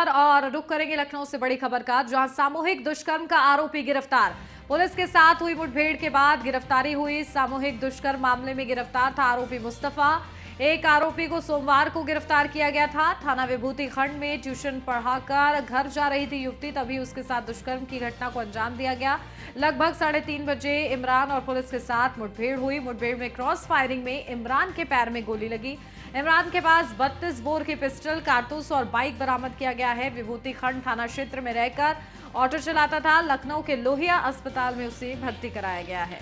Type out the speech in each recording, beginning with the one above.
खबर और रुक करेंगे लखनऊ से बड़ी खबर का, जहां सामूहिक दुष्कर्म का आरोपी गिरफ्तार। पुलिस के साथ हुई मुठभेड़ के बाद गिरफ्तारी हुई। सामूहिक दुष्कर्म मामले में गिरफ्तार था आरोपी मुस्तफा। एक आरोपी को सोमवार को गिरफ्तार किया गया था। थाना विभूति खंड में ट्यूशन पढ़ाकर घर जा रही थी युवती, तभी उसके साथ दुष्कर्म की घटना को अंजाम दिया गया। लगभग 3:30 बजे इमरान और पुलिस के साथ मुठभेड़ हुई। मुठभेड़ में क्रॉस फायरिंग में इमरान के पैर में गोली लगी। इमरान के पास 32 बोर की पिस्टल, कारतूस और बाइक बरामद किया गया है। विभूति खंड थाना क्षेत्र में रहकर ऑटो चलाता था। लखनऊ के लोहिया अस्पताल में उसे भर्ती कराया गया है।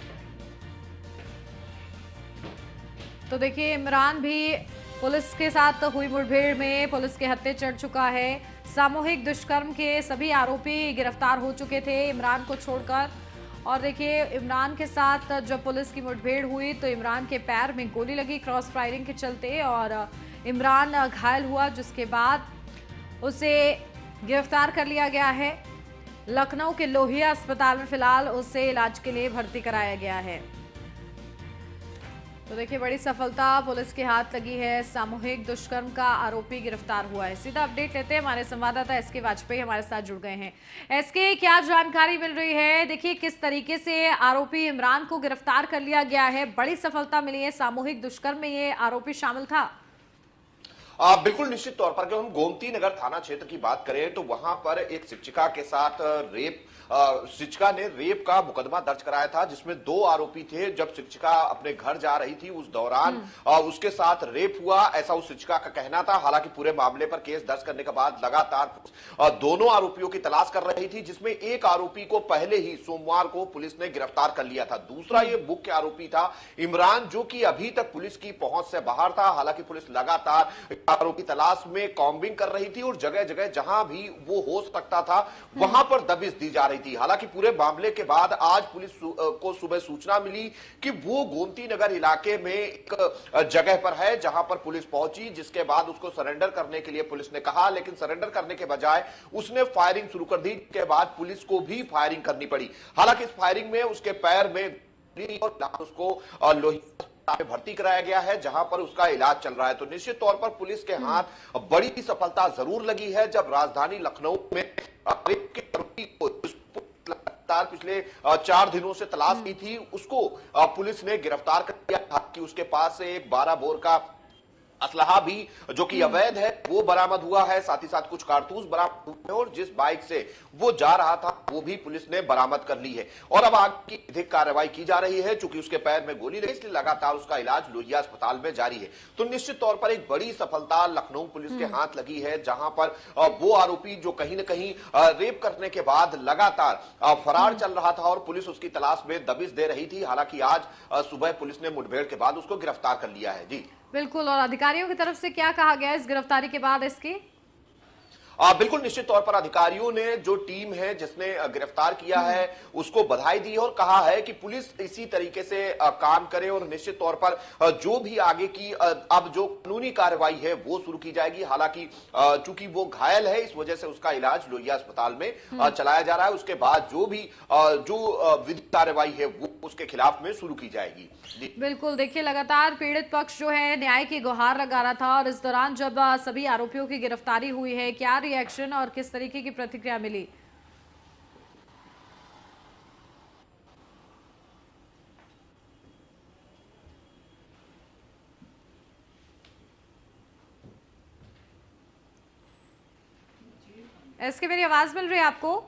तो देखिए, इमरान भी पुलिस के साथ हुई मुठभेड़ में पुलिस के हत्थे चढ़ चुका है। सामूहिक दुष्कर्म के सभी आरोपी गिरफ्तार हो चुके थे इमरान को छोड़कर। और देखिए, इमरान के साथ जब पुलिस की मुठभेड़ हुई तो इमरान के पैर में गोली लगी क्रॉस फायरिंग के चलते, और इमरान घायल हुआ, जिसके बाद उसे गिरफ्तार कर लिया गया है। लखनऊ के लोहिया अस्पताल में फिलहाल उसे इलाज के लिए भर्ती कराया गया है। तो देखिए, बड़ी सफलता पुलिस के हाथ लगी है। सामूहिक दुष्कर्म का आरोपी गिरफ्तार हुआ है। सीधा अपडेट लेते हैं, हमारे संवाददाता एसके वाजपेयी हमारे साथ जुड़ गए हैं। एसके, क्या जानकारी मिल रही है? देखिए, किस तरीके से आरोपी इमरान को गिरफ्तार कर लिया गया है, बड़ी सफलता मिली है। सामूहिक दुष्कर्म में ये आरोपी शामिल था। बिल्कुल निश्चित तौर पर, जब हम गोमती नगर थाना क्षेत्र की बात करें तो वहां पर एक शिक्षिका के साथ शिक्षिका ने रेप का मुकदमा दर्ज कराया था, जिसमें 2 आरोपी थे। जब शिक्षिका अपने घर जा रही थी उस दौरान उसके साथ रेप हुआ, ऐसा उस शिक्षिका का कहना था। हालांकि पूरे मामले पर केस दर्ज करने के बाद लगातार दोनों आरोपियों की तलाश कर रही थी, जिसमें एक आरोपी को पहले ही सोमवार को पुलिस ने गिरफ्तार कर लिया था। दूसरा ये मुख्य आरोपी था इमरान, जो कि अभी तक पुलिस की पहुंच से बाहर था। हालांकि पुलिस लगातार आरोपी तलाश में कॉम्बिंग कर रही थी और जगह जगह जहां भी वो हो सकता था वहां पर दबिश दी जा रही थी। हालांकि पूरे मामले के बाद आज पुलिस को सुबह सूचना मिली कि वो गोमती नगर इलाके में एक जगह पर है, जहां पर पुलिस पहुंची, जिसके बाद उसको सरेंडर करने के लिए पुलिस ने कहा, लेकिन सरेंडर करने के बजाय उसने फायरिंग शुरू कर दी। के बाद पुलिस को भी फायरिंग करनी पड़ी। हालांकि इस फायरिंग में उसके पैर में उसको लोहिया में भर्ती कराया गया है, जहां पर उसका इलाज चल रहा है। तो निश्चित तौर पर पुलिस के हाथ बड़ी सफलता जरूर लगी है, जब राजधानी लखनऊ में रेप के आरोपी को लगातार पिछले 4 दिनों से तलाश की थी, उसको पुलिस ने गिरफ्तार कर लिया था कि उसके पास से एक 12 बोर का असलहा भी, जो कि अवैध है, वो बरामद हुआ है। साथ ही साथ कुछ कारतूस बरामद हुए और जिस बाइक से वो जा रहा था वो भी पुलिस ने बरामद कर ली है। और अब आगे की विधिक कार्रवाई की जा रही है। चूंकि उसके पैर में गोली लगी, इसलिए लगातार उसका इलाज लोहिया अस्पताल में जारी है। तो निश्चित तौर पर एक बड़ी सफलता लखनऊ पुलिस के हाथ लगी है, जहां पर वो आरोपी जो कहीं ना कहीं रेप करने के बाद लगातार फरार चल रहा था और पुलिस उसकी तलाश में दबिश दे रही थी। हालांकि आज सुबह पुलिस ने मुठभेड़ के बाद उसको गिरफ्तार कर लिया है। जी बिल्कुल, और अधिकारियों की तरफ से क्या कहा गया इस गिरफ्तारी के बाद इसकी? बिल्कुल निश्चित तौर पर अधिकारियों ने, जो टीम है जिसने गिरफ्तार किया है, उसको बधाई दी और कहा है कि पुलिस इसी तरीके से काम करे और निश्चित तौर पर जो भी आगे की अब जो कानूनी कार्रवाई है वो शुरू की जाएगी। हालांकि चूंकि वो घायल है, इस वजह से उसका इलाज लोहिया अस्पताल में चलाया जा रहा है। उसके बाद जो भी जो विधिक कार्रवाई है वो उसके खिलाफ में शुरू की जाएगी। बिल्कुल, देखिए, लगातार पीड़ित पक्ष जो है न्याय की गुहार लगा रहा था, और इस दौरान जब सभी आरोपियों की गिरफ्तारी हुई है, क्या रिएक्शन और किस तरीके की प्रतिक्रिया मिली? एसके, मेरी आवाज मिल रही है आपको?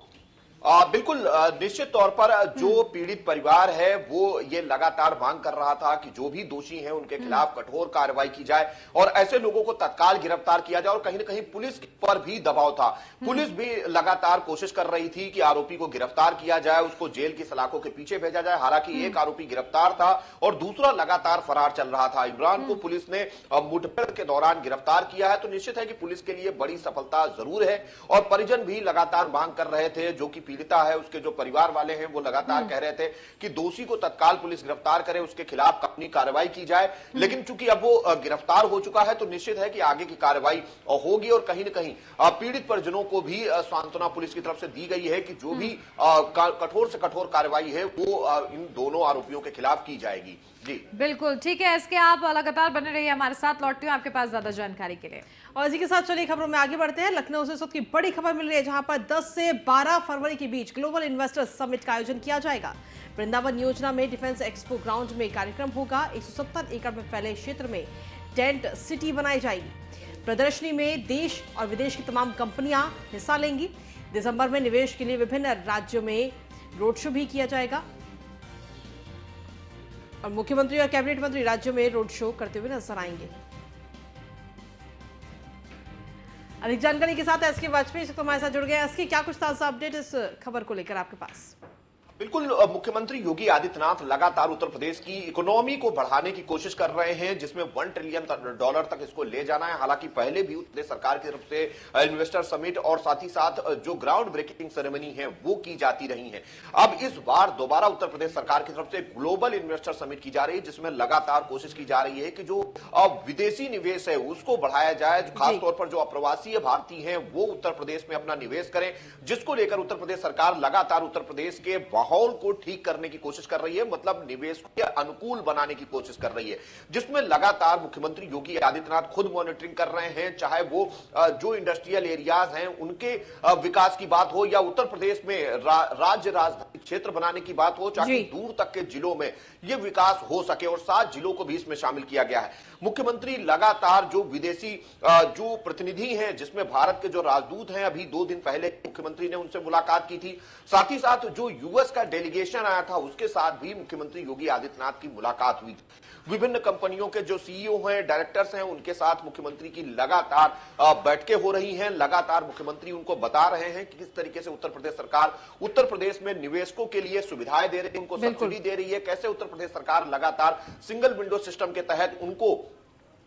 बिल्कुल निश्चित तौर पर जो पीड़ित परिवार है वो ये लगातार मांग कर रहा था कि जो भी दोषी हैं उनके खिलाफ कठोर कार्रवाई की जाए और ऐसे लोगों को तत्काल गिरफ्तार किया जाए। और कहीं ना कहीं पुलिस पर भी दबाव था। पुलिस भी लगातार कोशिश कर रही थी कि आरोपी को गिरफ्तार किया जाए, उसको जेल की सलाखों के पीछे भेजा जाए। हालांकि एक आरोपी गिरफ्तार था और दूसरा लगातार फरार चल रहा था। इमरान को पुलिस ने मुठभेड़ के दौरान गिरफ्तार किया है। तो निश्चित है कि पुलिस के लिए बड़ी सफलता जरूर है। और परिजन भी लगातार मांग कर रहे थे, जो कि पीड़िता है उसके जो परिवार वाले हैं वो लगातार कह रहे थे कि दोषी को तत्काल पुलिस गिरफ्तार करे, उसके खिलाफ कानूनी कार्रवाई की जाए। लेकिन चूंकि अब वो गिरफ्तार हो चुका है तो निश्चित है कि आगे की कार्रवाई होगी। और कहीं ना कहीं पीड़ित परिजनों को भी सांत्वना पुलिस की तरफ से दी गई है कि जो भी कठोर से कठोर कार्रवाई है वो इन दोनों आरोपियों के खिलाफ की जाएगी। जी बिल्कुल ठीक है। इसके आप लगातार बने रहिए हमारे साथ, लौटती हूँ आपके पास ज्यादा जानकारी के लिए। और इसी के साथ चलिए खबरों में आगे बढ़ते हैं। लखनऊ से इस वक्त की बड़ी खबर मिल रही है, जहां पर 10 से 12 फरवरी के बीच ग्लोबल इन्वेस्टर्स समिट का आयोजन किया जाएगा। वृंदावन योजना में डिफेंस एक्सपो ग्राउंड में कार्यक्रम होगा। 170 एकड़ में फैले क्षेत्र में टेंट सिटी बनाई जाएगी। प्रदर्शनी में देश और विदेश की तमाम कंपनियां हिस्सा लेंगी। दिसंबर में निवेश के लिए विभिन्न राज्यों में रोड शो भी किया जाएगा और मुख्यमंत्री और कैबिनेट मंत्री राज्यों में रोड शो करते हुए नजर आएंगे। अधिक जानकारी के साथ एसके वाजपेयी हमारे साथ जुड़ गए। एसके, क्या कुछ ताजा अपडेट इस खबर को लेकर आपके पास? बिल्कुल, मुख्यमंत्री योगी आदित्यनाथ लगातार उत्तर प्रदेश की इकोनॉमी को बढ़ाने की कोशिश कर रहे हैं, जिसमें $1 ट्रिलियन तक इसको ले जाना है। हालांकि पहले भी उत्तर प्रदेश सरकार की तरफ से इन्वेस्टर समिट और साथ ही साथ जो ग्राउंड ब्रेकिंग सेरेमनी है वो की जाती रही है। अब इस बार दोबारा उत्तर प्रदेश सरकार की तरफ से ग्लोबल इन्वेस्टर समिट की जा रही है, जिसमें लगातार कोशिश की जा रही है कि जो विदेशी निवेश है उसको बढ़ाया जाए। खासतौर पर जो अप्रवासी भारतीय हैं वो उत्तर प्रदेश में अपना निवेश करें, जिसको लेकर उत्तर प्रदेश सरकार लगातार उत्तर प्रदेश के माहौल को ठीक करने की कोशिश कर रही है, मतलब निवेश के अनुकूल बनाने की कोशिश कर रही है, जिसमें लगातार मुख्यमंत्री योगी आदित्यनाथ खुद मॉनिटरिंग कर रहे हैं। चाहे वो जो इंडस्ट्रियल एरियाज हैं उनके विकास की बात हो या उत्तर प्रदेश में राज्य राजधानी क्षेत्र बनाने की बात हो, चाहे दूर तक के जिलों में यह विकास हो सके, और 7 जिलों को भी इसमें शामिल किया गया है। मुख्यमंत्री लगातार जो विदेशी जो प्रतिनिधि हैं, जिसमें भारत के जो राजदूत हैं, अभी 2 दिन पहले मुख्यमंत्री ने उनसे मुलाकात की थी। साथ ही साथ जो यूएस का डेलीगेशन आया था उसके साथ भी मुख्यमंत्री योगी आदित्यनाथ की मुलाकात हुई थी। विभिन्न कंपनियों के जो सीईओ हैं, डायरेक्टर्स हैं, उनके साथ मुख्यमंत्री की लगातार बैठकें हो रही हैं। लगातार मुख्यमंत्री उनको बता रहे हैं कि किस तरीके से उत्तर प्रदेश सरकार उत्तर प्रदेश में निवेशकों के लिए सुविधाएं दे रही है, उनको सब्सिडी दे रही है, कैसे उत्तर प्रदेश सरकार लगातार सिंगल विंडो सिस्टम के तहत उनको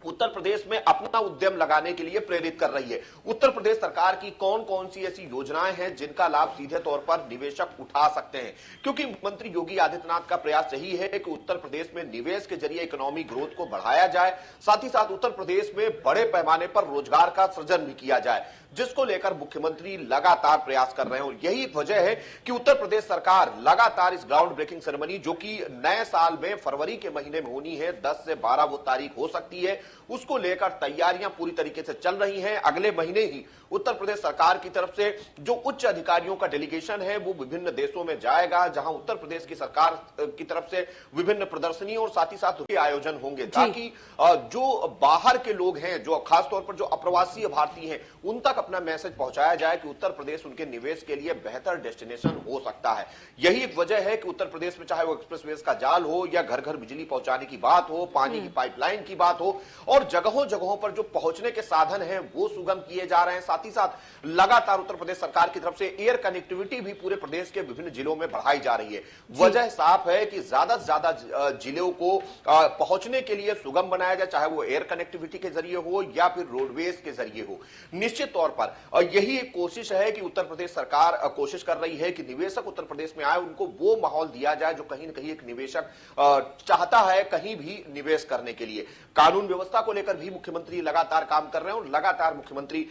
उत्तर प्रदेश में अपना उद्यम लगाने के लिए प्रेरित कर रही है। उत्तर प्रदेश सरकार की कौन कौन सी ऐसी योजनाएं हैं जिनका लाभ सीधे तौर पर निवेशक उठा सकते हैं, क्योंकि मुख्यमंत्री योगी आदित्यनाथ का प्रयास यही है कि उत्तर प्रदेश में निवेश के जरिए इकोनॉमिक ग्रोथ को बढ़ाया जाए, साथ ही साथ उत्तर प्रदेश में बड़े पैमाने पर रोजगार का सृजन भी किया जाए, जिसको लेकर मुख्यमंत्री लगातार प्रयास कर रहे हैं। और यही वजह है कि उत्तर प्रदेश सरकार लगातार इस ग्राउंड ब्रेकिंग सेरेमनी, जो कि नए साल में फरवरी के महीने में होनी है, 10 से 12 वो तारीख हो सकती है, उसको लेकर तैयारियां पूरी तरीके से चल रही हैं। अगले महीने ही उत्तर प्रदेश सरकार की तरफ से जो उच्च अधिकारियों का डेलीगेशन है वो विभिन्न देशों में जाएगा, जहां उत्तर प्रदेश की सरकार की तरफ से विभिन्न प्रदर्शनियों और साथ ही साथ उनके आयोजन होंगे, ताकि जो बाहर के लोग हैं, जो खासतौर पर जो अप्रवासी भारतीय हैं, उन तक अपना मैसेज पहुंचाया जाए कि उत्तर प्रदेश उनके निवेश के लिए बेहतर डेस्टिनेशन हो सकता है। यही एक वजह है कि उत्तर प्रदेश में चाहे वो एक्सप्रेसवेज का जाल हो या घर घर बिजली पहुंचाने की बात हो, पानी की पाइपलाइन की बात हो, और जगहों जगहों पर जो पहुंचने के साधन हैं वो सुगम किए जा रहे हैं। साथ ही साथ लगातार उत्तर प्रदेश सरकार की तरफ से एयर कनेक्टिविटी भी पूरे प्रदेश के विभिन्न जिलों में बढ़ाई जा रही है। वजह साफ है कि ज्यादा से ज्यादा जिलों को पहुंचने के लिए सुगम बनाया जाए, चाहे वो एयर कनेक्टिविटी के जरिए हो या फिर रोडवेज के जरिए हो। निश्चित तौर पर यही एक कोशिश है कि उत्तर प्रदेश सरकार कोशिश कर रही है कि निवेशक उत्तर प्रदेश में आए, उनको वो माहौल दिया जाए जो कहीं न कहीं एक निवेशक चाहता है कहीं भी निवेश करने के लिए। कानून व्यवस्था को लेकर भी मुख्यमंत्री लगातार काम कर रहे हैं और लगातार मुख्यमंत्री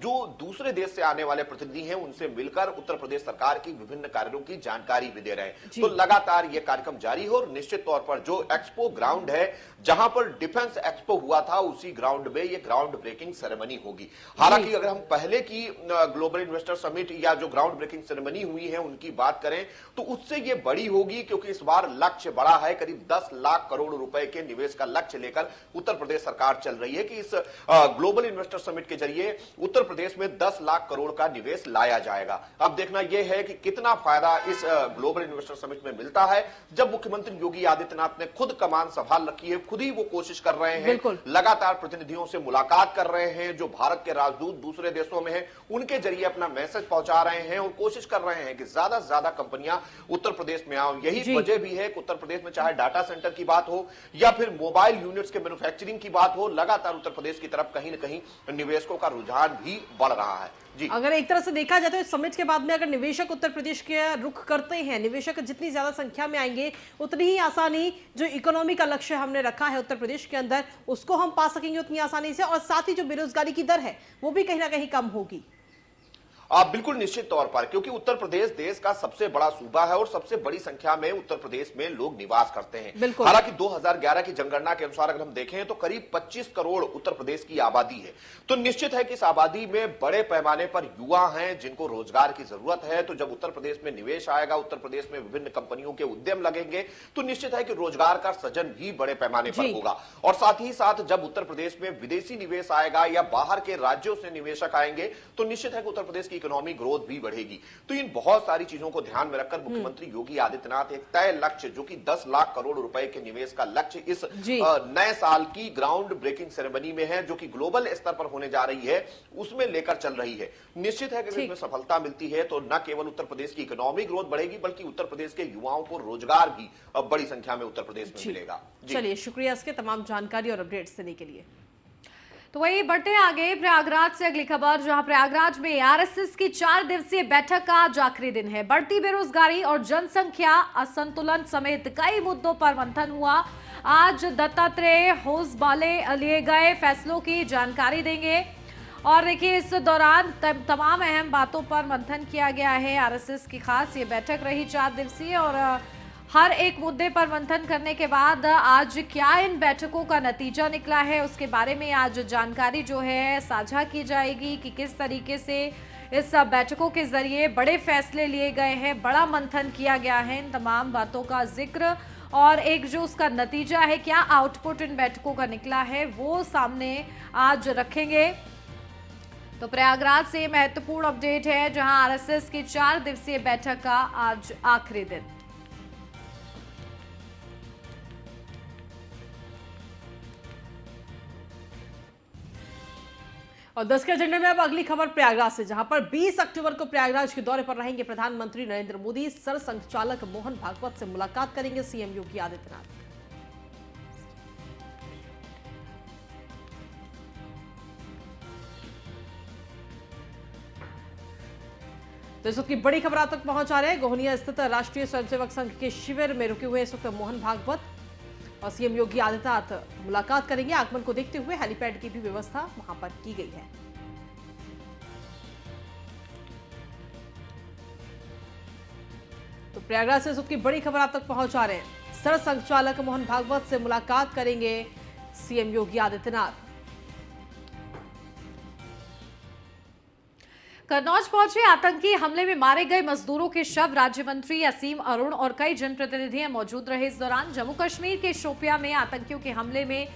जो दूसरे देश से आने वाले प्रतिनिधि हैं उनसे मिलकर उत्तर प्रदेश सरकार की विभिन्न कार्यों की जानकारी भी दे रहे हैं। तो लगातार यह कार्यक्रम जारी हो, और निश्चित तौर पर जो एक्सपो ग्राउंड है जहां पर डिफेंस एक्सपो हुआ था उसी ग्राउंड में यह ग्राउंड ब्रेकिंग सेरेमनी होगी। हालांकि अगर हम पहले की ग्लोबल इन्वेस्टर समिट या जो ग्राउंड ब्रेकिंग सेरेमनी हुई है उनकी बात करें तो उससे यह बड़ी होगी, क्योंकि इस बार लक्ष्य बड़ा है। करीब 10 लाख करोड़ रुपए के निवेश का लक्ष्य लेकर उत्तर प्रदेश सरकार चल रही है कि इस ग्लोबल इन्वेस्टर समिट के जरिए उत्तर प्रदेश में 10 लाख करोड़ का निवेश लाया जाएगा। अब देखना यह है कि कितना फायदा इस ग्लोबल इन्वेस्टर समिट में मिलता है। जब मुख्यमंत्री योगी आदित्यनाथ ने खुद कमान संभाल रखी है, खुद ही वो कोशिश कर रहे हैं, लगातार प्रतिनिधियों से मुलाकात कर रहे हैं, जो भारत के राजदूत दूसरे देशों में हैं उनके जरिए अपना मैसेज पहुंचा रहे हैं और कोशिश कर रहे हैं कि ज्यादा से ज्यादा कंपनियां उत्तर प्रदेश में आओ। यही वजह भी है कि उत्तर प्रदेश में चाहे डाटा सेंटर की बात हो या फिर मोबाइल यूनिट्स के मैन्युफैक्चरिंग की बात हो, लगातार उत्तर प्रदेश की तरफ कहीं न कहीं निवेशकों का रुझान भी बढ़ रहा है। जी, अगर एक तरह से देखा जाए तो इस समिट के बाद में अगर निवेशक उत्तर प्रदेश के रुख करते हैं, निवेशक जितनी ज्यादा संख्या में आएंगे उतनी ही आसानी जो इकोनॉमी का लक्ष्य हमने रखा है उत्तर प्रदेश के अंदर उसको हम पा सकेंगे उतनी आसानी से, और साथ ही जो बेरोजगारी की दर है वो भी कहीं ना कहीं कम होगी। बिल्कुल निश्चित तौर पर, क्योंकि उत्तर प्रदेश देश का सबसे बड़ा सूबा है और सबसे बड़ी संख्या में उत्तर प्रदेश में लोग निवास करते हैं। बिल्कुल। हालांकि 2011 की जनगणना के अनुसार अगर हम देखें तो करीब 25 करोड़ उत्तर प्रदेश की आबादी है। तो निश्चित है कि इस आबादी में बड़े पैमाने पर युवा हैं जिनको रोजगार की जरूरत है। तो जब उत्तर प्रदेश में निवेश आएगा, उत्तर प्रदेश में विभिन्न कंपनियों के उद्यम लगेंगे, तो निश्चित है कि रोजगार का सृजन भी बड़े पैमाने पर होगा। और साथ ही साथ जब उत्तर प्रदेश में विदेशी निवेश आएगा या बाहर के राज्यों से निवेशक आएंगे, तो निश्चित है कि उत्तर प्रदेश की इकोनॉमी ग्रोथ भी बढ़ेगी। तो इन बहुत सारी चीजों को ध्यान में रखकर मुख्यमंत्री योगी आदित्यनाथ एक तय लक्ष्य, जो कि 10 लाख करोड़ रुपए के निवेश का लक्ष्य इस नए साल की ग्राउंड ब्रेकिंग सेरेमनी में है, जो कि ग्लोबल स्तर पर होने जा रही है, उसमें लेकर चल रही है। निश्चित है कि इसमें सफलता मिलती है तो न केवल उत्तर प्रदेश की इकोनॉमी ग्रोथ बढ़ेगी, बल्कि उत्तर प्रदेश के युवाओं को रोजगार भी बड़ी संख्या में उत्तर प्रदेश में मिलेगा। चलिए, शुक्रिया इसके तमाम जानकारी और अपडेट्स देने के लिए। तो वही बढ़ते हैं आगे प्रयागराज से अगली खबर, जहां प्रयागराज में आरएसएस की 4 दिवसीय बैठक का आज आखिरी दिन है। बढ़ती बेरोजगारी और जनसंख्या असंतुलन समेत कई मुद्दों पर मंथन हुआ। आज दत्तात्रेय होसबाले लिए गए फैसलों की जानकारी देंगे और देखिए इस दौरान तमाम अहम बातों पर मंथन किया गया है। आरएसएस की खास ये बैठक रही 4 दिवसीय और हर एक मुद्दे पर मंथन करने के बाद आज क्या इन बैठकों का नतीजा निकला है, उसके बारे में आज जानकारी जो है साझा की जाएगी कि किस तरीके से इस बैठकों के जरिए बड़े फैसले लिए गए हैं, बड़ा मंथन किया गया है। इन तमाम बातों का जिक्र और एक जो उसका नतीजा है, क्या आउटपुट इन बैठकों का निकला है, वो सामने आज रखेंगे। तो प्रयागराज से महत्वपूर्ण अपडेट है, जहां आरएसएस की 4 दिवसीय बैठक का आज आखिरी दिन। और 10 के एजेंडे में अब अगली खबर प्रयागराज से, जहां पर 20 अक्टूबर को प्रयागराज के दौरे पर रहेंगे प्रधानमंत्री नरेंद्र मोदी। सरसंघचालक मोहन भागवत से मुलाकात करेंगे सीएम योगी आदित्यनाथ। तो इस वक्त की बड़ी खबर आप तक पहुंचा रहे हैं। गोहनिया स्थित राष्ट्रीय स्वयंसेवक संघ के शिविर में रुके हुए इस वक्त मोहन भागवत और सीएम योगी आदित्यनाथ मुलाकात करेंगे। आगमन को देखते हुए हेलीपैड की भी व्यवस्था वहां पर की गई है। तो प्रयागराज से इस वक्त की बड़ी खबर आप तक पहुंचा रहे हैं। सरसंघचालक मोहन भागवत से मुलाकात करेंगे सीएम योगी आदित्यनाथ। कन्नौज पहुंचे आतंकी हमले में मारे गए मजदूरों के शव राज्य मंत्री असीम अरुण और कई जनप्रतिनिधि मौजूद रहे। इस दौरान जम्मू कश्मीर के शोपिया में आतंकियों के हमले में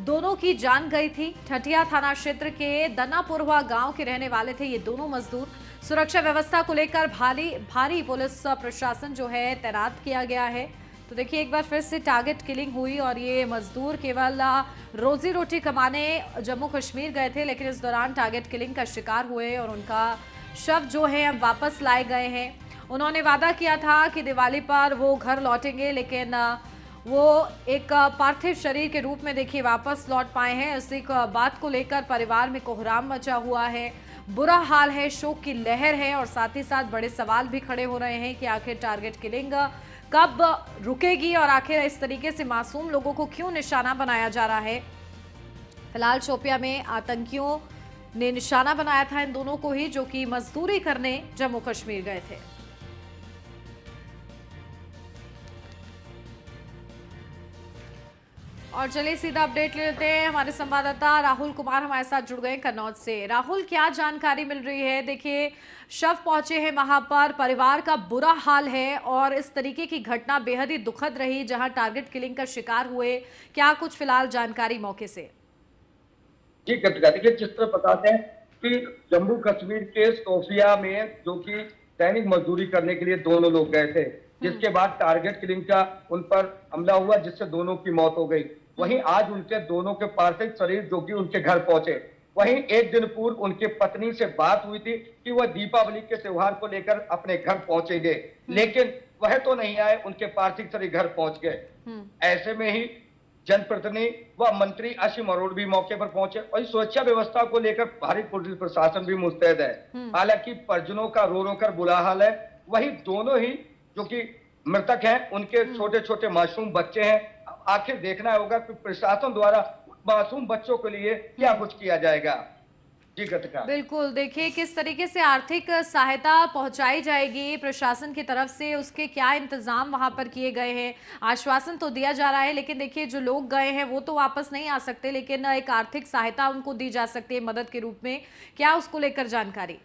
दोनों की जान गई थी। ठठिया थाना क्षेत्र के दनापुरवा गांव के रहने वाले थे ये दोनों मजदूर। सुरक्षा व्यवस्था को लेकर भारी पुलिस प्रशासन जो है तैनात किया गया है। तो देखिए एक बार फिर से टारगेट किलिंग हुई और ये मजदूर केवल रोजी रोटी कमाने जम्मू कश्मीर गए थे, लेकिन इस दौरान टारगेट किलिंग का शिकार हुए और उनका शव जो है अब वापस लाए गए हैं। उन्होंने वादा किया था कि दिवाली पर वो घर लौटेंगे, लेकिन वो एक पार्थिव शरीर के रूप में देखिए वापस लौट पाए हैं। इसी बात को लेकर परिवार में कोहराम मचा हुआ है, बुरा हाल है, शोक की लहर है और साथ ही साथ बड़े सवाल भी खड़े हो रहे हैं कि आखिर टारगेट किलिंग कब रुकेगी और आखिर इस तरीके से मासूम लोगों को क्यों निशाना बनाया जा रहा है। फिलहाल शोपिया में आतंकियों ने निशाना बनाया था इन दोनों को ही, जो कि मजदूरी करने जम्मू कश्मीर गए थे। और चलिए सीधा अपडेट ले लेते हैं। हमारे संवाददाता राहुल कुमार हमारे साथ जुड़ गए कन्नौज से। राहुल, क्या जानकारी मिल रही है? देखिए शव पहुंचे हैं वहां पर, परिवार का बुरा हाल है और इस तरीके की घटना बेहद ही दुखद रही जहां टारगेट किलिंग का शिकार हुए। क्या कुछ फिलहाल जानकारी मौके से? जी कृतिका, देखिए जिस तरह बताते हैं कि जम्मू कश्मीर के शोपिया में जो कि दैनिक मजदूरी करने के लिए दोनों लोग गए थे, जिसके बाद टारगेट किलिंग का उन पर हमला हुआ जिससे दोनों की मौत हो गई। वहीं आज उनके दोनों के पार्थिव शरीर जो कि उनके घर पहुंचे। वहीं एक दिन पूर्व उनके पत्नी से बात हुई थी कि वह दीपावली के त्योहार को लेकर अपने घर पहुंचेंगे, लेकिन वह तो नहीं आए, उनके पार्थिव शरीर घर पहुंच गए। ऐसे में ही जनप्रतिनिधि व मंत्री असीम अरोड़ भी मौके पर पहुंचे और सुरक्षा व्यवस्था को लेकर भारी पुलिस प्रशासन भी मुस्तैद है। हालांकि परिजनों का रो रो कर बुरा हाल है। वहीं दोनों ही जो कि मृतक हैं उनके छोटे छोटे मासूम बच्चे हैं। आखिर देखना होगा कि प्रशासन द्वारा मासूम बच्चों के लिए क्या कुछ किया जाएगा। जी गतका। बिल्कुल, देखिए किस तरीके से आर्थिक सहायता पहुंचाई जाएगी प्रशासन की तरफ से, उसके क्या इंतजाम वहां पर किए गए हैं। आश्वासन तो दिया जा रहा है, लेकिन देखिए जो लोग गए हैं वो तो वापस नहीं आ सकते, लेकिन एक आर्थिक सहायता उनको दी जा सकती है मदद के रूप में। क्या उसको लेकर जानकारी?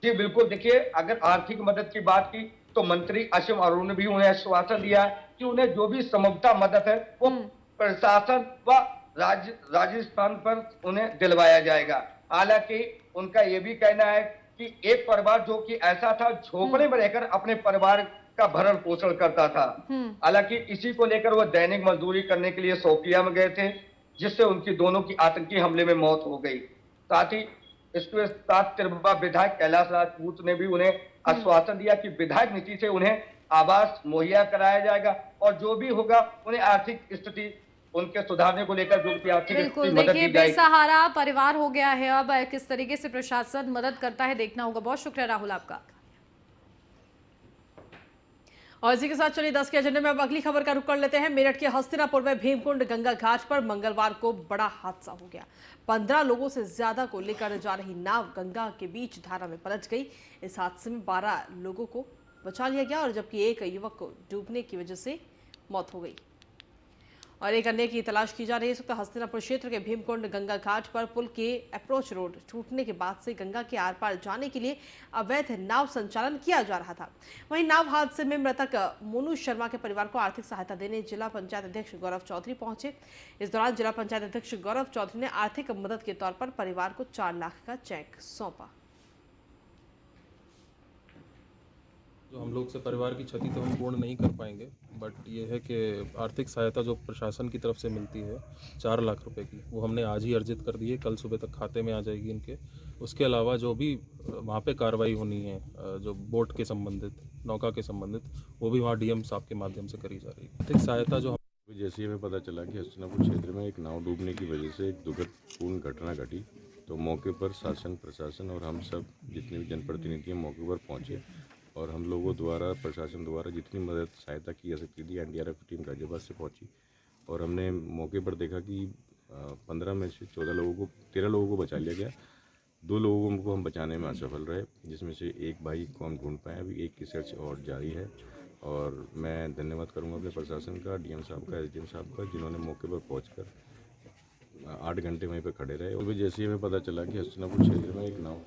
जी बिल्कुल, देखिए अगर आर्थिक मदद की बात की तो मंत्री असीम अरुण ने भी उन्हें आश्वासन दिया है कि उन्हें जो भी संभवतः मदद है वो प्रशासन व राजस्थान पर उन्हें दिलवाया जाएगा। हालांकि उनका ये भी कहना है कि एक परिवार जो कि ऐसा था झोपड़े में रहकर अपने परिवार का भरण पोषण करता था, हालांकि इसी को लेकर वो दैनिक मजदूरी करने के लिए शोपियां में गए थे, जिससे उनकी दोनों की आतंकी हमले में मौत हो गई। साथ ही इसके साथ तिरबा विधायक कैलाश राजपूत ने भी उन्हें आश्वासन दिया कि विधायक नीति से उन्हें आवास मुहैया कराया जाएगा और जो भी होगा उन्हें आर्थिक स्थिति उनके सुधारने को लेकर जो भी आर्थिक बिल्कुल, मदद देखिए दी जाएगी। बेसहारा परिवार हो गया है, अब किस तरीके से प्रशासन मदद करता है देखना होगा। बहुत शुक्रिया राहुल आपका। और इसी के साथ चलिए 10 के एजेंडे में अब अगली खबर का रुख कर लेते हैं। मेरठ के हस्तिनापुर में भीमकुंड गंगा घाट पर मंगलवार को बड़ा हादसा हो गया। 15 लोगों से ज्यादा को लेकर जा रही नाव गंगा के बीच धारा में पलट गई। इस हादसे में 12 लोगों को बचा लिया गया और जबकि एक युवक को डूबने की वजह से मौत हो गई और एक अन्य की तलाश की जा रही है। इस वक्त हस्तिनापुर क्षेत्र के भीमकुंड गंगा घाट पर पुल के अप्रोच रोड टूटने के बाद से गंगा के आर पार जाने के लिए अवैध नाव संचालन किया जा रहा था। वहीं नाव हादसे में मृतक मोनू शर्मा के परिवार को आर्थिक सहायता देने जिला पंचायत अध्यक्ष गौरव चौधरी पहुंचे। इस दौरान जिला पंचायत अध्यक्ष गौरव चौधरी ने आर्थिक मदद के तौर पर परिवार को 4 लाख का चेक सौंपा। जो हम लोग से परिवार की क्षति तो हम पूर्ण नहीं कर पाएंगे, बट ये है कि आर्थिक सहायता जो प्रशासन की तरफ से मिलती है 4 लाख रुपए की, वो हमने आज ही अर्जित कर दी है। कल सुबह तक खाते में आ जाएगी इनके। उसके अलावा जो भी वहाँ पे कार्रवाई होनी है, जो बोट के संबंधित, नौका के संबंधित, वो भी वहाँ डीएम साहब के माध्यम से करी जा रही है। आर्थिक सहायता जो जैसे हमें पता चला कि हस्तिनापुर क्षेत्र में एक नाव डूबने की वजह से एक दुखदपूर्ण घटना घटी, तो मौके पर शासन प्रशासन और हम सब जितने भी जनप्रतिनिधि मौके पर पहुँचे और हम लोगों द्वारा प्रशासन द्वारा जितनी मदद सहायता की जा सकती थी एनडीआरएफ की टीम गाजियाबाद से पहुंची और हमने मौके पर देखा कि 15 में से 13 लोगों को बचा लिया गया। 2 लोगों को हम बचाने में असफल रहे, जिसमें से एक भाई को हम ढूंढ पाए, अभी एक की सर्च और जारी है। और मैं धन्यवाद करूंगा अपने प्रशासन का, डीएम साहब का, एसडीएम साहब का, जिन्होंने मौके पर पहुँच 8 घंटे वहीं पर खड़े रहे। और जैसे ही हमें पता चला कि हस्तिनापुर क्षेत्र में एक नाव।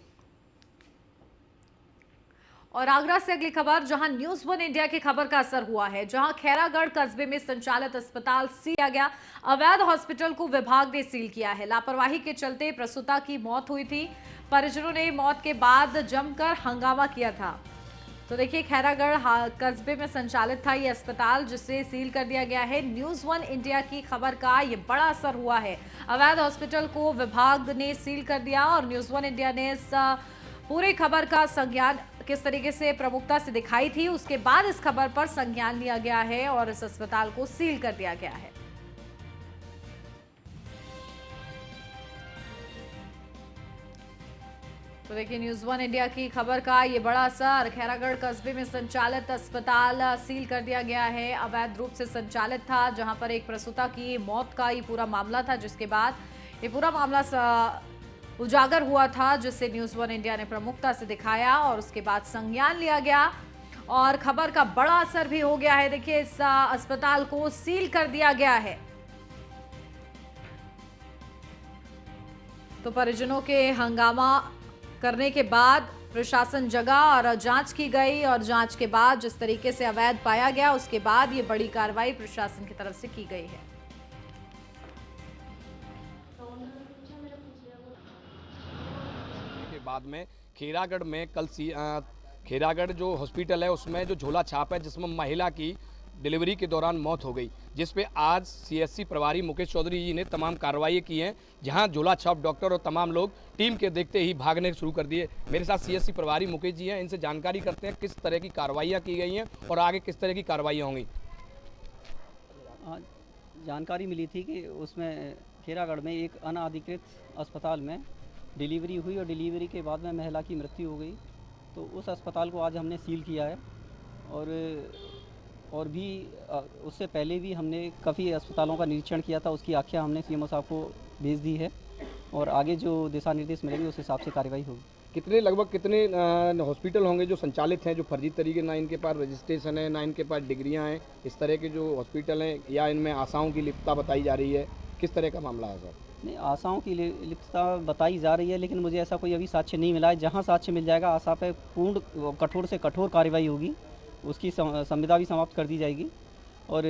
और आगरा से अगली खबर, जहां न्यूज़ 1 इंडिया की खबर का असर हुआ है, जहां खैरागढ़ कस्बे में संचालित अस्पताल सील किया गया। अवैध हॉस्पिटल को विभाग ने सील किया है। लापरवाही के चलते प्रसूता की मौत हुई थी। परिजनों ने मौत के बाद जमकर हंगामा किया था। तो देखिए खैरागढ़ कस्बे में संचालित था ये अस्पताल, जिसे सील कर दिया गया है। न्यूज़ 1 इंडिया की खबर का ये बड़ा असर हुआ है। अवैध हॉस्पिटल को विभाग ने सील कर दिया और न्यूज़ 1 इंडिया ने इस पूरी खबर का संज्ञान किस तरीके से प्रमुखता से दिखाई थी, उसके बाद इस खबर पर संज्ञान लिया गया है और इस अस्पताल को सील कर दिया गया है। तो देखिए न्यूज़ 1 इंडिया की खबर का ये बड़ा असर। खैरागढ़ कस्बे में संचालित अस्पताल सील कर दिया गया है। अवैध रूप से संचालित था, जहां पर एक प्रसूता की मौत का ये पूरा मामला था, जिसके बाद ये पूरा मामला उजागर हुआ था, जिसे न्यूज़ 1 इंडिया ने प्रमुखता से दिखाया और उसके बाद संज्ञान लिया गया और खबर का बड़ा असर भी हो गया है। देखिए इस अस्पताल को सील कर दिया गया है। तो परिजनों के हंगामा करने के बाद प्रशासन जगा और जांच की गई और जांच के बाद जिस तरीके से अवैध पाया गया, उसके बाद ये बड़ी कार्रवाई प्रशासन की तरफ से की गई है। बाद में खैरागढ़ में कल खैरागढ़ जो हॉस्पिटल है उसमें जो झोला छाप है, जिसमें महिला की डिलीवरी के दौरान मौत हो गई, जिस पे आज सीएससी प्रभारी मुकेश चौधरी जी ने तमाम कार्रवाई की हैं, जहां झोला छाप डॉक्टर और तमाम लोग टीम के देखते ही भागने शुरू कर दिए। मेरे साथ सीएससी प्रभारी मुकेश जी हैं, इनसे जानकारी करते हैं किस तरह की कार्रवाइयाँ की गई हैं और आगे किस तरह की कार्रवाइयाँ होंगी। जानकारी मिली थी कि उसमें खैरागढ़ में एक अनाधिकृत अस्पताल में डिलीवरी हुई और डिलीवरी के बाद में महिला की मृत्यु हो गई, तो उस अस्पताल को आज हमने सील किया है। और भी उससे पहले भी हमने काफ़ी अस्पतालों का निरीक्षण किया था, उसकी आख्या हमने सीएमओ साहब को भेज दी है और आगे जो दिशा निर्देश मिलेंगे उस हिसाब से कार्रवाई होगी। लगभग कितने हॉस्पिटल होंगे जो संचालित हैं, जो फर्जी तरीके, ना इनके पास रजिस्ट्रेशन है, ना इनके पास डिग्रियां हैं, इस तरह के जो हॉस्पिटल हैं, या इनमें आशाओं की लिप्तता बताई जा रही है, किस तरह का मामला है सर? नहीं, आशाओं की लिप्तता बताई जा रही है, लेकिन मुझे ऐसा कोई अभी साक्ष्य नहीं मिला है। जहाँ साक्ष्य मिल जाएगा आशा पे पूर्ण कठोर से कठोर कार्रवाई होगी, उसकी संविदा भी समाप्त कर दी जाएगी और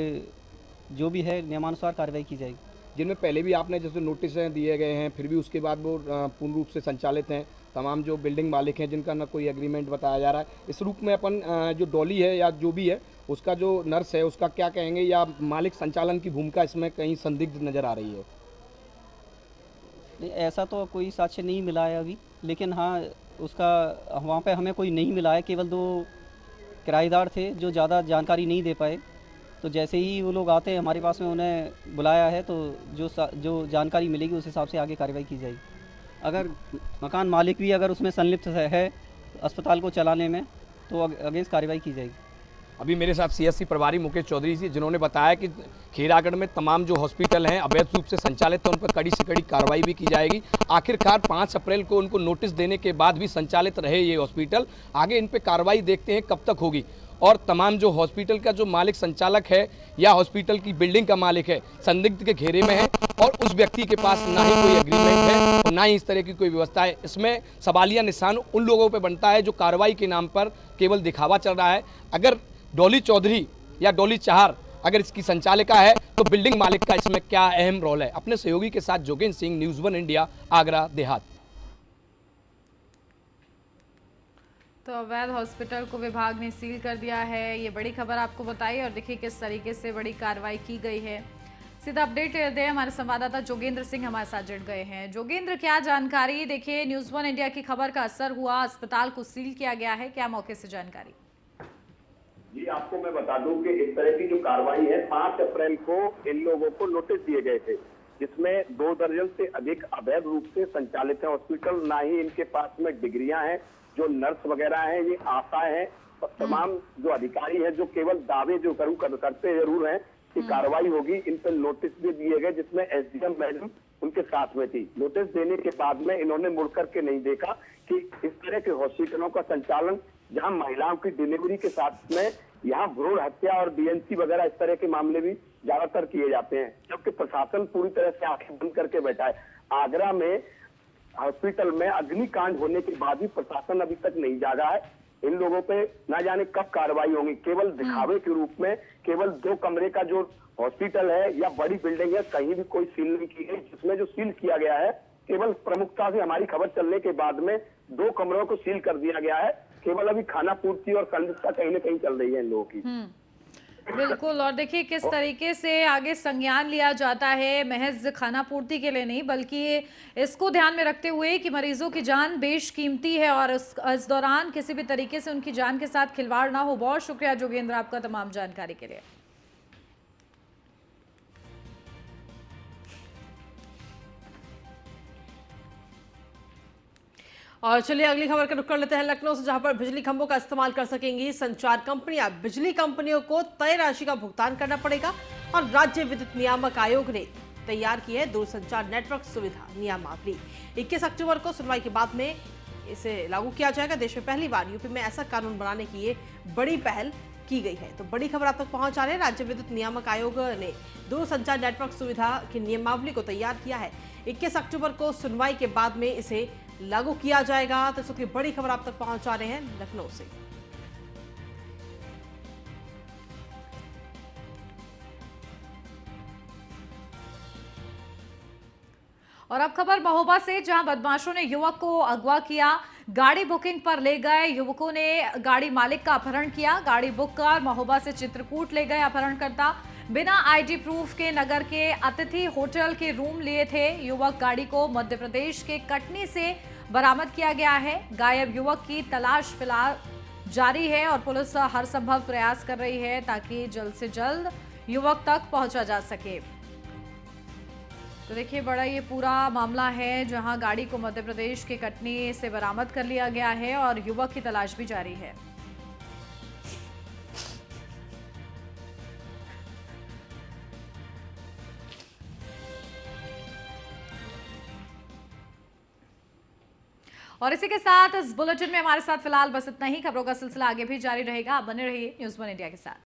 जो भी है नियमानुसार कार्रवाई की जाएगी। जिनमें पहले भी आपने जैसे नोटिस दिए गए हैं, फिर भी उसके बाद वो पूर्ण रूप से संचालित हैं, तमाम जो बिल्डिंग मालिक हैं जिनका ना कोई एग्रीमेंट बताया जा रहा है, इस रूप में अपन जो डॉली है या जो भी है उसका जो नर्स है उसका क्या कहेंगे, या मालिक संचालन की भूमिका इसमें कहीं संदिग्ध नज़र आ रही है? नहीं, ऐसा तो कोई साक्ष्य नहीं मिला है अभी, लेकिन हाँ उसका वहाँ पे हमें कोई नहीं मिला है। केवल 2 किराएदार थे जो ज़्यादा जानकारी नहीं दे पाए, तो जैसे ही वो लोग आते हैं हमारे पास में उन्हें बुलाया है, तो जो जानकारी मिलेगी उस हिसाब से आगे कार्रवाई की जाएगी। अगर मकान मालिक भी अगर उसमें संलिप्त है अस्पताल को चलाने में, तो अगेंस्ट कार्रवाई की जाएगी। अभी मेरे साथ सीएससी प्रभारी मुकेश चौधरी जी, जिन्होंने बताया कि खीरागढ़ में तमाम जो हॉस्पिटल हैं अवैध रूप से संचालित हैं, उन पर कड़ी से कड़ी कार्रवाई भी की जाएगी। आखिरकार 5 अप्रैल को उनको नोटिस देने के बाद भी संचालित रहे ये हॉस्पिटल, आगे इन पर कार्रवाई देखते हैं कब तक होगी। और तमाम जो हॉस्पिटल का जो मालिक संचालक है या हॉस्पिटल की बिल्डिंग का मालिक है, संदिग्ध के घेरे में है और उस व्यक्ति के पास ना ही कोई एग्रीमेंट है और ना ही इस तरह की कोई व्यवस्था है। इसमें सवालिया निशान उन लोगों पर बनता है जो कार्रवाई के नाम पर केवल दिखावा चल रहा है। अगर डॉली चौधरी या डॉली चाहर अगर इसकी संचालिका है, तो बिल्डिंग मालिक का इसमें क्या अहम रोल है? अपने सहयोगी के साथ जोगेंद्र सिंह, न्यूज़ 1 इंडिया, आगरा देहात। तो अवैध हॉस्पिटल को विभाग ने सील कर दिया है, ये बड़ी खबर आपको बताई और देखिए किस तरीके से बड़ी कार्रवाई की गई है। सीधा अपडेट दें, हमारे संवाददाता जोगेंद्र सिंह हमारे साथ जुड़ गए हैं। जोगेंद्र, क्या जानकारी? देखिए न्यूज़ 1 इंडिया की खबर का असर हुआ, अस्पताल को सील किया गया है, क्या मौके से जानकारी? जी, आपको मैं बता दूं कि इस तरह की जो कार्रवाई है, 5 अप्रैल को इन लोगों को नोटिस दिए गए थे, जिसमें 2 दर्जन से अधिक अवैध रूप से संचालित है हॉस्पिटल। ना ही इनके पास में डिग्रियां हैं, जो नर्स वगैरह हैं ये आशाएं हैं। तमाम जो अधिकारी हैं जो केवल दावे जो करते जरूर हैं कि कार्रवाई होगी, इन पर नोटिस भी दिए गए, जिसमें एसडीएम मैडम उनके साथ में थी। नोटिस देने के बाद में इन्होंने मुड़ करके नहीं देखा कि इस तरह के हॉस्पिटलों का संचालन, जहां महिलाओं की डिलीवरी के साथ में यहाँ भ्रूण हत्या और बीएनसी वगैरह इस तरह के मामले भी ज्यादातर किए जाते हैं, जबकि प्रशासन पूरी तरह से आंखें बंद करके बैठा है। आगरा में हॉस्पिटल में अग्निकांड होने के बाद भी प्रशासन अभी तक नहीं जागा है। इन लोगों पे ना जाने कब कार्रवाई होगी। केवल दिखावे के रूप में केवल 2 कमरे का जो हॉस्पिटल है या बड़ी बिल्डिंग है, कहीं भी कोई सील नहीं की गई। जिसमें जो सील किया गया है, केवल प्रमुखता से हमारी खबर चलने के बाद में 2 कमरों को सील कर दिया गया है। केवल अभी खाना पूर्ति और संदिग्धता कहीं न कहीं चल रही है इन लोगों की। बिल्कुल, और देखिए किस तरीके से आगे संज्ञान लिया जाता है, महज खाना पूर्ति के लिए नहीं बल्कि इसको ध्यान में रखते हुए कि मरीजों की जान बेशकीमती है और इस दौरान किसी भी तरीके से उनकी जान के साथ खिलवाड़ ना हो। बहुत शुक्रिया जोगेंद्र आपका तमाम जानकारी के लिए। और चलिए अगली खबर का रुख कर लेते हैं लखनऊ से, जहां पर बिजली खंभों का इस्तेमाल कर सकेंगी संचार कंपनियां। बिजली कंपनियों को तय राशि का भुगतान करना पड़ेगा और राज्य विद्युत नियामक आयोग ने तैयार की है दूरसंचार नेटवर्क सुविधा नियमावली। 21 अक्टूबर को सुनवाई के बाद में इसे लागू किया जाएगा। देश में पहली बार यूपी में ऐसा कानून बनाने की ये बड़ी पहल की गई है। तो बड़ी खबर आप तक पहुंचा रहे हैं, राज्य विद्युत नियामक आयोग ने दूरसंचार नेटवर्क सुविधा की नियमावली को तैयार किया है। 21 अक्टूबर को सुनवाई के बाद में इसे लागू किया जाएगा। तो इसकी बड़ी खबर आप तक पहुंचा रहे हैं लखनऊ से। और अब खबर महोबा से, जहां बदमाशों ने युवक को अगवा किया, गाड़ी बुकिंग पर ले गए। युवकों ने गाड़ी मालिक का अपहरण किया, गाड़ी बुक कर महोबा से चित्रकूट ले गए अपहरणकर्ता। बिना आईडी प्रूफ के नगर के अतिथि होटल के रूम लिए थे। युवक गाड़ी को मध्य प्रदेश के कटनी से बरामद किया गया है। गायब युवक की तलाश फिलहाल जारी है और पुलिस हर संभव प्रयास कर रही है ताकि जल्द से जल्द युवक तक पहुंचा जा सके। तो देखिए बड़ा ये पूरा मामला है, जहां गाड़ी को मध्य प्रदेश के कटनी से बरामद कर लिया गया है और युवक की तलाश भी जारी है। और इसी के साथ इस बुलेटिन में हमारे साथ फिलहाल बस इतना ही। खबरों का सिलसिला आगे भी जारी रहेगा। आप बने रहिए न्यूज़ 1 इंडिया के साथ।